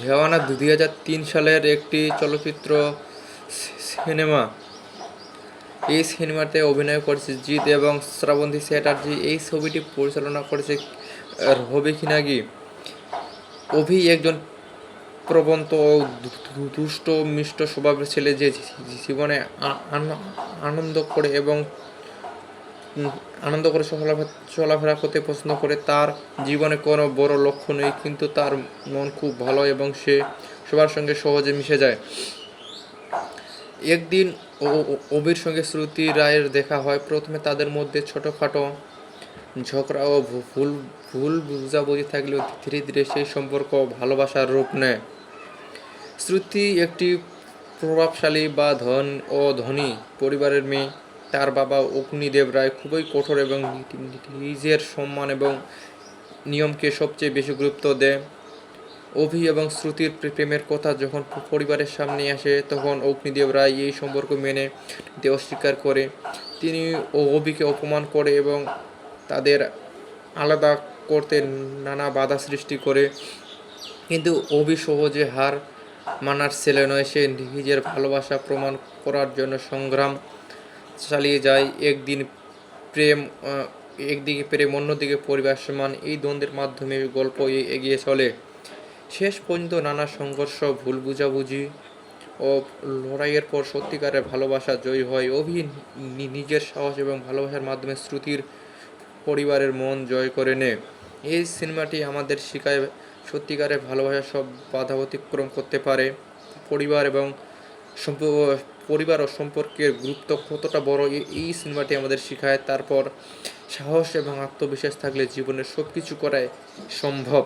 দেওয়ানা 2003 সালের একটি চলচ্চিত্র সিনেমা। এই সিনেমাতে অভিনয় করেছে জিৎ এবং শ্রাবন্তী চ্যাটার্জি। এই ছবিটি পরিচালনা করেছে রবি কিনাগি। অভি একজন প্রবন্ত ও দুষ্ট মিষ্ট স্বভাবের ছেলে, যে জীবনে আনন্দ করে এবং চলাফেরা করতে পছন্দ করে। তার জীবনে কোনো বড় লক্ষ্য নেই, কিন্তু তার মন খুব ভালো এবং সে সবার সঙ্গে সহজে মিশে যায়। একদিন অভির সঙ্গে শ্রুতি রায়ের দেখা হয়। প্রথমে তাদের মধ্যে ছোটোখাটো ঝগড়া ও ভুল বুঝাবুঝি থাকলেও ধীরে ধীরে সেই সম্পর্ক ভালোবাসার রূপ নেয়। শ্রুতি একটি প্রভাবশালী বা ধনী পরিবারের মেয়ে। তার বাবা অগ্নিদেব রায় খুবই কঠোর এবং নিজের সম্মান এবং নিয়মকে সবচেয়ে বেশি গুরুত্ব দেয়। অভি এবং শ্রুতির প্রেমের কথা যখন পরিবারের সামনে আসে, তখন অগ্নিদেব রায় এই সম্পর্ক মেনে নিতে অস্বীকার করে। তিনি অভিকে অপমান করে এবং তাদের আলাদা করতে নানা বাধা সৃষ্টি করে। কিন্তু অভি সহজে হার মানার ছেলে নয়। সে নিজের ভালোবাসা প্রমাণ করার জন্য সংগ্রাম চালিয়ে যায়। একদিকে প্রেম, অন্যদিকে পরিবার সম্মান, এই দ্বন্দ্বের মাধ্যমে গল্প এগিয়ে চলে। শেষ পর্যন্ত নানা সংঘর্ষ, ভুল বুঝাবুঝি ও লড়াইয়ের পর সত্যিকারের ভালোবাসা জয়ী হয়। অভি নিজের সাহস এবং ভালোবাসার মাধ্যমে শ্রুতির পরিবারের মন জয় করে নেয়। এই সিনেমাটি আমাদের শেখায় সত্যিকারের ভালোবাসা সব বাধা অতিক্রম করতে পারে। পরিবার ও সম্পর্কের গুরুত্ব কতটা বড় এই সিনেমাটি আমাদের শেখায়। তারপর সাহস এবং আত্মবিশ্বাস থাকলে জীবনের সব কিছু করাই সম্ভব।